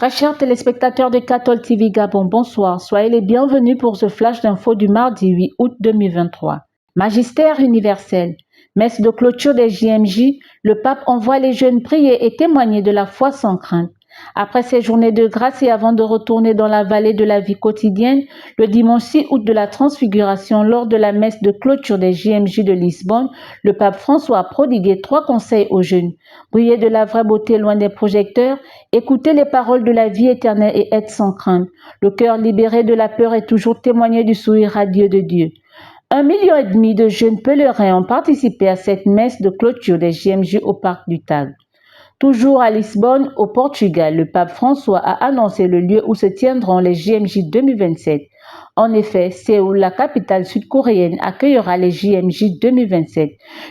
Très chers téléspectateurs de Cathol TV Gabon, bonsoir. Soyez les bienvenus pour ce flash d'infos du mardi 8 août 2023. Magistère universel. Messe de clôture des JMJ, le pape envoie les jeunes prier et témoigner de la foi sans crainte. Après ces journées de grâce et avant de retourner dans la vallée de la vie quotidienne, le dimanche 6 août de la Transfiguration, lors de la messe de clôture des JMJ de Lisbonne, le pape François a prodigué 3 conseils aux jeunes. Briller de la vraie beauté loin des projecteurs, écouter les paroles de la vie éternelle et être sans crainte. Le cœur libéré de la peur est toujours témoigner du sourire radieux de Dieu. 1,5 million de jeunes pèlerins ont participé à cette messe de clôture des JMJ au parc du Tag. Toujours à Lisbonne, au Portugal, le pape François a annoncé le lieu où se tiendront les JMJ 2027. En effet, Séoul, la capitale sud-coréenne, accueillera les JMJ 2027.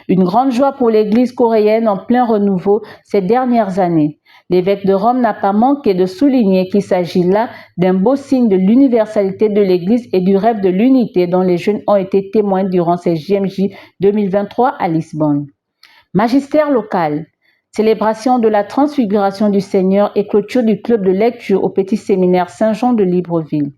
Une grande joie pour l'Église coréenne en plein renouveau ces dernières années. L'évêque de Rome n'a pas manqué de souligner qu'il s'agit là d'un beau signe de l'universalité de l'Église et du rêve de l'unité dont les jeunes ont été témoins durant ces JMJ 2023 à Lisbonne. Magistère local. Célébration de la transfiguration du Seigneur et clôture du club de lecture au petit séminaire Saint-Jean de Libreville.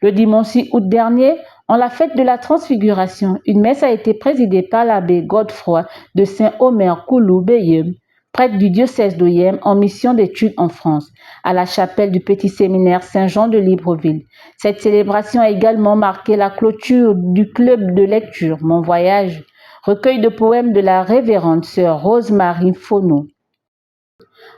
Le dimanche 6 août dernier, en la fête de la transfiguration, une messe a été présidée par l'abbé Godefroy de Saint-Omer Koulou-Beyem, prêtre du diocèse d'Oyem en mission d'études en France, à la chapelle du petit séminaire Saint-Jean de Libreville. Cette célébration a également marqué la clôture du club de lecture Mon Voyage, recueil de poèmes de la révérende sœur Rose-Marie Fono.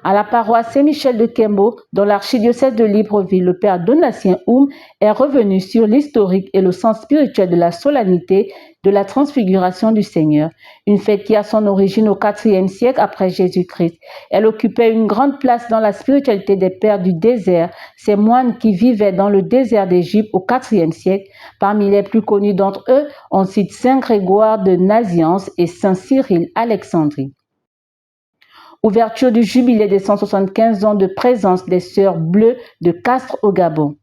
À la paroisse Saint-Michel de Kembo, dans l'archidiocèse de Libreville, le père Donatien Oum est revenu sur l'historique et le sens spirituel de la solennité de la transfiguration du Seigneur, une fête qui a son origine au IVe siècle après Jésus-Christ. Elle occupait une grande place dans la spiritualité des pères du désert, ces moines qui vivaient dans le désert d'Égypte au IVe siècle. Parmi les plus connus d'entre eux, on cite Saint Grégoire de Nazianze et Saint Cyril Alexandrie. Ouverture du jubilé des 175 ans de présence des Sœurs Bleues de Castres au Gabon.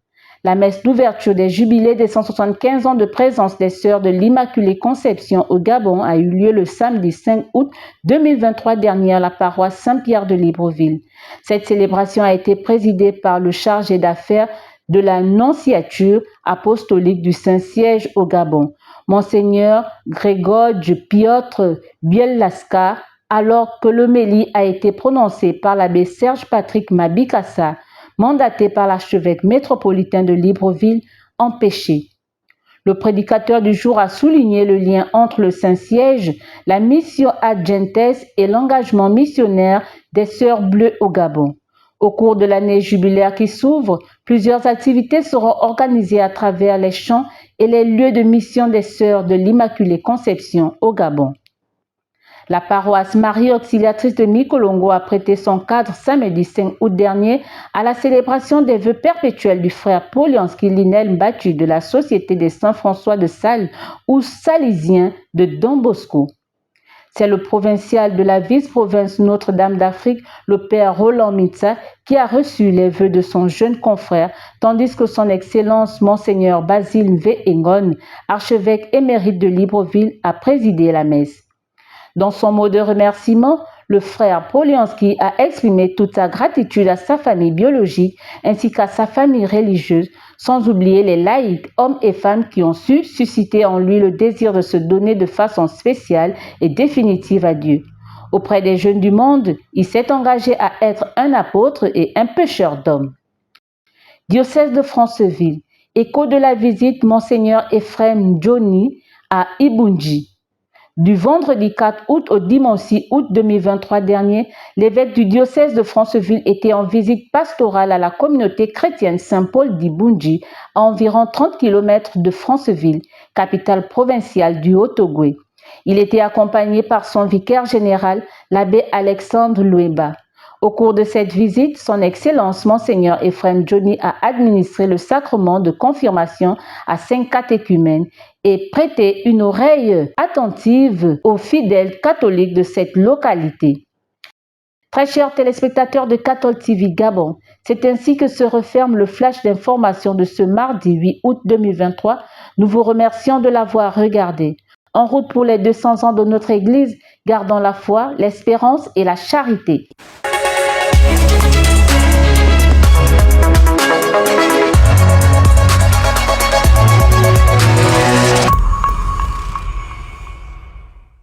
La messe d'ouverture des jubilés des 175 ans de présence des Sœurs de l'Immaculée Conception au Gabon a eu lieu le samedi 5 août 2023 dernier à la paroisse Saint-Pierre de Libreville. Cette célébration a été présidée par le chargé d'affaires de la nonciature apostolique du Saint-Siège au Gabon, Monseigneur Grégorge Piotr Bielaska, alors que l'homélie a été prononcée par l'abbé Serge Patrick Mabikassa, mandaté par l'archevêque métropolitain de Libreville, empêché. Le prédicateur du jour a souligné le lien entre le Saint-Siège, la mission ad gentes et l'engagement missionnaire des Sœurs Bleues au Gabon. Au cours de l'année jubilaire qui s'ouvre, plusieurs activités seront organisées à travers les champs et les lieux de mission des Sœurs de l'Immaculée Conception au Gabon. La paroisse Marie Auxiliatrice de Mikolongo a prêté son cadre samedi 5 août dernier à la célébration des vœux perpétuels du frère Polianski Linel Mbatu de la Société des Saint-François de Sales ou Salésien de Don Bosco. C'est le provincial de la vice-province Notre-Dame d'Afrique, le père Roland Mitsa, qui a reçu les vœux de son jeune confrère, tandis que son Excellence Monseigneur Basile V. Engon, archevêque émérite de Libreville, a présidé la messe. Dans son mot de remerciement, le frère Polianski a exprimé toute sa gratitude à sa famille biologique ainsi qu'à sa famille religieuse, sans oublier les laïcs, hommes et femmes qui ont su susciter en lui le désir de se donner de façon spéciale et définitive à Dieu. Auprès des jeunes du monde, il s'est engagé à être un apôtre et un pêcheur d'hommes. Diocèse de Franceville, écho de la visite Monseigneur Ephrem Johnny à Ibunji. Du vendredi 4 août au dimanche 6 août 2023 dernier, l'évêque du diocèse de Franceville était en visite pastorale à la communauté chrétienne Saint-Paul d'Ibunji, à environ 30 km de Franceville, capitale provinciale du Haut-Ogooué. Il était accompagné par son vicaire général, l'abbé Alexandre Louéba. Au cours de cette visite, son Excellence Monseigneur Ephrem Johnny a administré le sacrement de confirmation à 5 catéchumènes et prêté une oreille attentive aux fidèles catholiques de cette localité. Très chers téléspectateurs de Cathol TV Gabon, c'est ainsi que se referme le flash d'information de ce mardi 8 août 2023. Nous vous remercions de l'avoir regardé. En route pour les 200 ans de notre Église, gardons la foi, l'espérance et la charité.